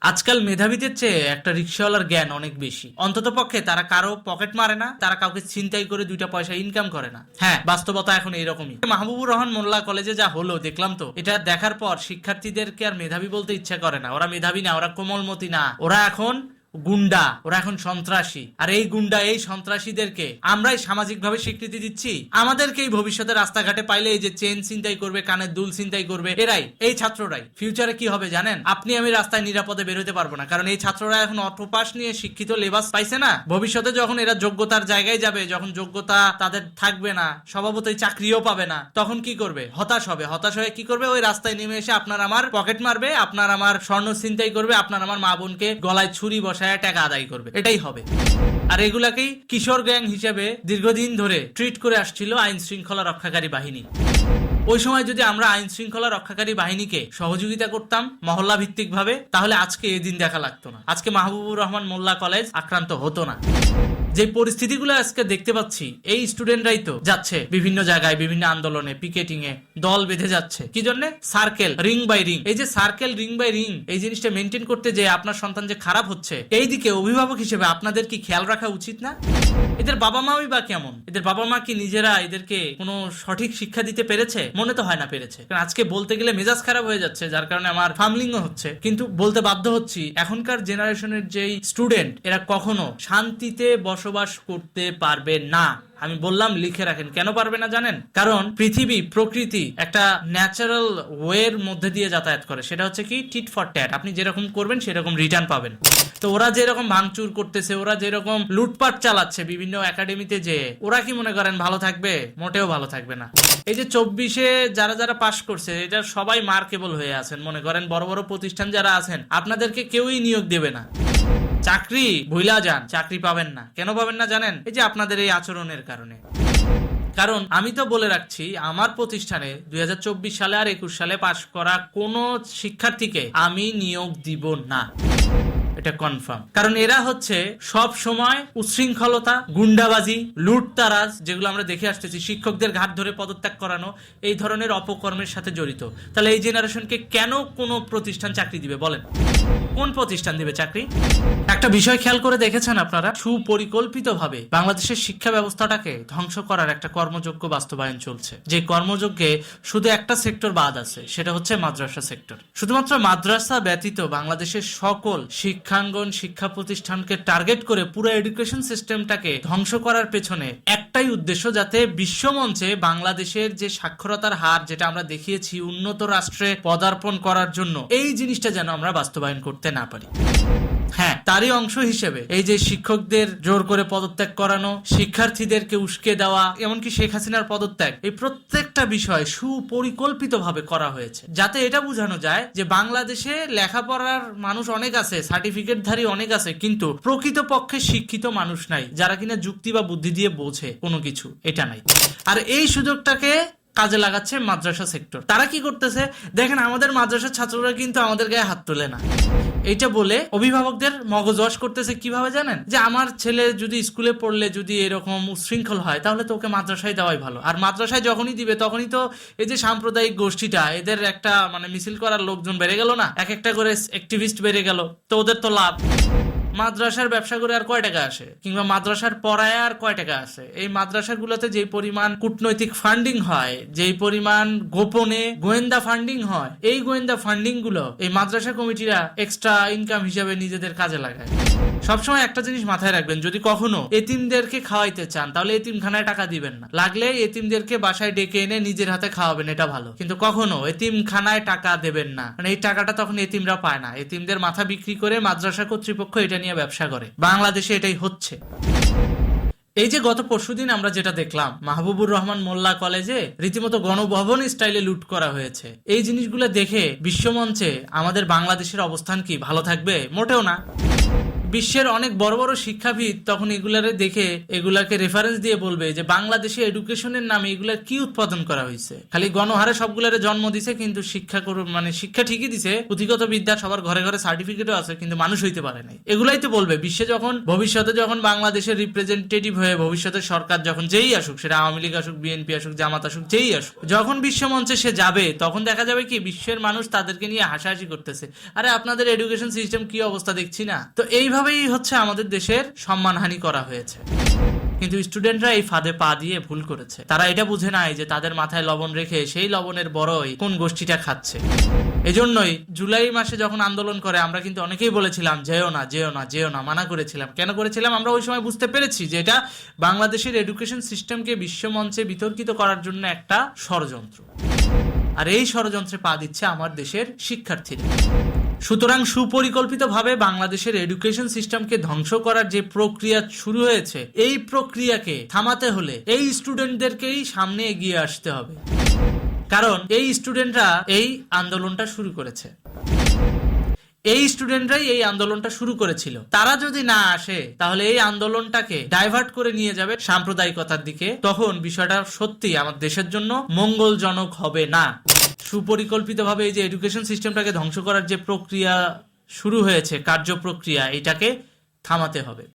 আজকাল মেধাবীদের চেয়ে একটা রিক্সাওয়ালার জ্ঞান অনেক বেশি। অন্তত পক্ষে তারা কারো পকেট মারে না, তারা কাউকে ছিনতাই করে দুইটা পয়সা ইনকাম করে না। হ্যাঁ, বাস্তবতা এখন এরকমই। মাহবুবুর রহমান মোল্লা কলেজে যা হলো দেখলাম তো, এটা দেখার পর শিক্ষার্থীদেরকে আর মেধাবী বলতে ইচ্ছা করে না। ওরা মেধাবী না, ওরা কোমলমতি না, ওরা এখন গুন্ডা, ওরা এখন সন্ত্রাসী। আর এই গুন্ডা, এই সন্ত্রাসীদেরকে আমরাই সামাজিকভাবে স্বীকৃতি দিচ্ছি। আমাদেরকে এই ভবিষ্যতে রাস্তাঘাটে পাইলে এই যে চেন ছিনতাই করবে, কানের দুল ছিনতাই করবে, এরাই, এই ছাত্ররাই ফিউচারে কি হবে জানেন? আপনি আমি রাস্তায় নিরাপদে বের হতে পারবো না, কারণ এই ছাত্ররা এখন অটোপাস নিয়ে শিক্ষিত লেবাস পাইছে না। ভবিষ্যতে যখন এরা যোগ্যতার জায়গায় যাবে, যখন যোগ্যতা তাদের থাকবে না, স্বভাবতই চাকরিও পাবে না, তখন কি করবে? হতাশ হবে। হতাশ হয়ে কি করবে? ওই রাস্তায় নেমে এসে আপনার আমার পকেট মারবে, আপনার আমার স্বর্ণ ছিনতাই করবে, আপনার আমার মা বোনকে গলায় ছুরি বসায় টাকা আদায় করবে। এটাই হবে। আর এগুলাকেই কিশোর গ্যাং হিসেবে দীর্ঘদিন ধরে ট্রিট করে আসছিল আইন শৃঙ্খলা রক্ষাকারী বাহিনী। ওই সময় যদি আমরা আইন শৃঙ্খলা রক্ষাকারী বাহিনীকে সহযোগিতা করতাম মহল্লা ভিত্তিক ভাবে, তাহলে আজকে এই দিন দেখা লাগতো না। আজকে মাহবুবুর রহমান মোল্লা কলেজ আক্রান্ত হতো না। যে পরিস্থিতিগুলো আজকে দেখতে পাচ্ছি, এই স্টুডেন্টরাই তো যাচ্ছে বিভিন্ন জায়গায়, বিভিন্ন আন্দোলনে, পিকেটিং এ দল বেঁধে যাচ্ছে। কি জন্য? Circle, ring by ring. এই যে সার্কেল, রিং বাই রিং, এই জিনিসটা মেনটেন করতে যে আপনার সন্তান যে খারাপ হচ্ছে, এই দিকে অভিভাবক হিসেবে আপনাদের কি খেয়াল রাখা উচিত না? এদের বাবা মাই বা কেমন? এদের বাবা মা কি নিজেরা এদেরকে কোনো সঠিক শিক্ষা দিতে পেরেছে? মনে তো হয় না পেরেছে। কারণ আজকে বলতে গেলে মেজাজ খারাপ হয়ে যাচ্ছে, যার কারণে আমার ফার্মলিংও হচ্ছে, কিন্তু বলতে বাধ্য হচ্ছি। এখনকার জেনারেশনের যেই স্টুডেন্ট, এরা কখনো শান্তিতে বসবাস করতে পারবে না। আমি বললাম, লিখে রাখেন। কেন পারবে না জানেন? কারণ পৃথিবী, প্রকৃতি একটা ন্যাচারাল ওয়ের মধ্যে দিয়ে যাতায়াত করে। সেটা হচ্ছে কি, টিট ফর ট্যাট। আপনি যেরকম করবেন সেরকম রিটার্ন পাবেন। তো ওরা যেরকম ভাঙচুর করতেছে, ওরা যেরকম লুটপাট চালাচ্ছে বিভিন্ন একাডেমিতে, যে ওরা কি মনে করেন ভালো থাকবে? মোটেও ভালো থাকবে না। এই যে 24-এ যারা যারা পাশ করছে, এটা সবাই মার্কেবল হয়ে আছেন। মনে করেন বড় বড় প্রতিষ্ঠান যারা আছেন, আপনাদেরকে কেউই নিয়োগ দেবে না। চাকরি ভুলা যান, চাকরি পাবেন না। কেন পাবেন না জানেন? এই যে আপনাদের এই আচরণের কারণে। কারণ আমি তো বলে রাখছি, আমার প্রতিষ্ঠানে 2024 সালে আর 21 সালে পাশ করা কোনো শিক্ষার্থীকে আমি নিয়োগ দিব না। এটা কনফার্ম। কারণ এরা হচ্ছে সব সময় উচ্ছৃঙ্খলতা, গুন্ডাবাজি, লুটতারাজ, যেগুলো আমরা দেখে আসতেছি, শিক্ষকদের ঘাট ধরে পদত্যাগ করানো, এই ধরনের অপকর্মের সাথে জড়িত। তাহলে এই জেনারেশনকে কেন কোনো প্রতিষ্ঠান চাকরি দিবে বলেন? কোন প্রতিষ্ঠান দিবে চাকরি? একটা বিষয় খেয়াল করে দেখেছেন আপনারা? সুপরিকল্পিতভাবে বাংলাদেশের শিক্ষা ব্যবস্থাটাকে ধ্বংস করার একটা কর্মযজ্ঞ বাস্তবায়ন চলছে। যে কর্মযজ্ঞে শুধু একটা সেক্টর বাদ আছে, সেটা হচ্ছে মাদ্রাসা সেক্টর। শুধুমাত্র মাদ্রাসা ব্যতীত বাংলাদেশের সকল শিক্ষাঙ্গন, শিক্ষা প্রতিষ্ঠানকে টার্গেট করে পুরো এডুকেশন সিস্টেমটাকে ধ্বংস করার পেছনে একটাই উদ্দেশ্য, যাতে বিশ্বমঞ্চে বাংলাদেশের যে সাক্ষরতার হার, যেটা আমরা দেখিয়েছি উন্নত রাষ্ট্রে পদার্পণ করার জন্য, এই জিনিসটা যেন আমরা বাস্তবায়ন করতে না পারি। হ্যাঁ, তারই অংশ হিসেবে এই যে শিক্ষকদের জোর করে পদত্যাগ করানো, শিক্ষার্থীদেরকে উস্কে দেওয়া, এমনকি শেখ হাসিনার পদত্যাগ, এই প্রত্যেকটা বিষয় সুপরিকল্পিতভাবে করা হয়েছে, যাতে এটা বোঝানো যায় যে বাংলাদেশে লেখাপড়ার মানুষ অনেক আছে, সার্টিফিকেটধারী অনেক আছে, কিন্তু প্রকৃতপক্ষে শিক্ষিত মানুষ নাই, যারা কিনা যুক্তি বা বুদ্ধি দিয়ে বোঝে কোনো কিছু, এটা নাই। আর এই সুযোগটাকে কাজে লাগাচ্ছে মাদ্রাসা সেক্টর। তারা কি করতেছে দেখেন, আমাদের মাদ্রাসার ছাত্ররা কিন্তু আমাদের গায়ে হাত তোলে না, এইটা বলে অভিভাবকদের মগজ ওয়াশ করতেছে। কিভাবে জানেন? যে আমার ছেলে যদি স্কুলে পড়লে যদি এরকম উচ্ছৃঙ্খল হয়, তাহলে তো ওকে মাদ্রাসায় দেওয়াই ভালো। আর মাদ্রাসায় যখনই দিবে, তখনই তো এই যে সাম্প্রদায়িক গোষ্ঠীটা, এদের একটা মিছিল করার লোকজন বেড়ে গেল না, এক একটা করে অ্যাক্টিভিস্ট বেড়ে গেল, তো ওদের তো লাভ। মাদ্রাসার ব্যবসা করে আর কয় টাকা আসে? কিংবা মাদ্রাসার পড়ায় আর কয় টাকা আসে? এই মাদ্রাসাগুলোতে যে পরিমাণ কূটনৈতিক ফান্ডিং হয়, যেই পরিমাণ গোপনে গোয়েন্দা ফান্ডিং হয়, এই গোয়েন্দা ফান্ডিং গুলো এই মাদ্রাসা কমিটিরা এক্সট্রা ইনকাম হিসেবে নিজেদের কাজে লাগায়। সবসময় একটা জিনিস মাথায় রাখবেন, যদি কখনো এতিমদেরকে খাওয়াইতে চান, তাহলে এতিমখানায় টাকা দিবেন না। লাগলে এতিমদেরকে বাসায় ডেকে এনে নিজের হাতে খাওয়াবেন, এটা ভালো। কিন্তু কখনো এতিমখানায় টাকা দেবেন না, মানে এই টাকাটা তখন এতিমরা পায় না। এতিমদের মাথা বিক্রি করে মাদ্রাসা কর্তৃপক্ষ এটা নিয়ে ব্যবসা করে। বাংলাদেশে এটাই হচ্ছে। এই যে গত পরশুদিন আমরা যেটা দেখলাম, মাহবুবুর রহমান মোল্লা কলেজে রীতিমতো গণভবন স্টাইলে লুট করা হয়েছে, এই জিনিসগুলো দেখে বিশ্বমঞ্চে আমাদের বাংলাদেশের অবস্থান কি ভালো থাকবে? মোটেও না। বিশ্বের অনেক বড় বড় শিক্ষাবিদ তখন এগুলারে দেখে এগুলাকে রেফারেন্স দিয়ে বলবে যে বাংলাদেশে এডুকেশনের নামে এগুলার কি উৎপাদন করা হয়েছে, খালি গণহারে সবগুলারে জন্ম দিছে, কিন্তু শিক্ষা ঠিকই দিছে, পুঁথিগত বিদ্যা সবার ঘরে ঘরে সার্টিফিকেটও আছে, কিন্তু মানুষ হইতে পারে নাই। এগুলাই তো বলবে বিশ্বে ভবিষ্যতে যখন বাংলাদেশের রিপ্রেজেন্টেটিভ হয়ে ভবিষ্যতের সরকার যখন যেই আসুক, সেটা আওয়ামী লীগ আসুক, বিএনপি আসুক, জামাত আসুক, যেই আসুক, যখন বিশ্বমঞ্চে সে যাবে তখন দেখা যাবে কি বিশ্বের মানুষ তাদেরকে নিয়ে হাসাহাসি করতেছে, আরে আপনাদের এডুকেশন সিস্টেম কি অবস্থা দেখছি না। তো এইভাবেই হচ্ছে আমাদের দেশের সম্মানহানি করা হয়েছে। কিন্তু স্টুডেন্টরা এই ফাঁদে পা দিয়ে ভুল করেছে। তারা এটা বুঝে নাই যে তাদের মাথায় লবণ রেখে সেই লবণের বড়ই কোন গোষ্ঠীটা খাচ্ছে। এজন্যই জুলাই মাসে যখন আন্দোলন করে আমরা কিন্তু অনেকেই বলেছিলাম যেও না যেও না যেও না, মানা করেছিলাম। কেন করেছিলাম? আমরা ওই সময় বুঝতে পেরেছি যে এটা বাংলাদেশের এডুকেশন সিস্টেমকে বিশ্বমঞ্চে বিতর্কিত করার জন্য একটা ষড়যন্ত্র, আর এই ষড়যন্ত্রে পা দিচ্ছে আমার দেশের শিক্ষার্থীরা। সুতরাং সুপরিকল্পিতভাবে বাংলাদেশের এডুকেশন সিস্টেমকে ধ্বংস করার যে প্রক্রিয়া শুরু হয়েছে, এই প্রক্রিয়াকে থামাতে হলে এই স্টুডেন্টদেরকেই সামনে এগিয়ে আসতে হবে, কারণ এই স্টুডেন্টরা এই আন্দোলনটা শুরু করেছে। এই স্টুডেন্টরাই এই আন্দোলনটা শুরু করেছিল। তারা যদি না আসে তাহলে এই আন্দোলনটাকে ডাইভার্ট করে নিয়ে যাবে সাম্প্রদায়িকতার দিকে। তখন বিষয়টা সত্যি আমার দেশের জন্য মঙ্গলজনক হবে না। সুপরিকল্পিতভাবে এই যে এডুকেশন সিস্টেমটাকে ধ্বংস করার যে প্রক্রিয়া শুরু হয়েছে, কার্য প্রক্রিয়া, এটাকে থামাতে হবে।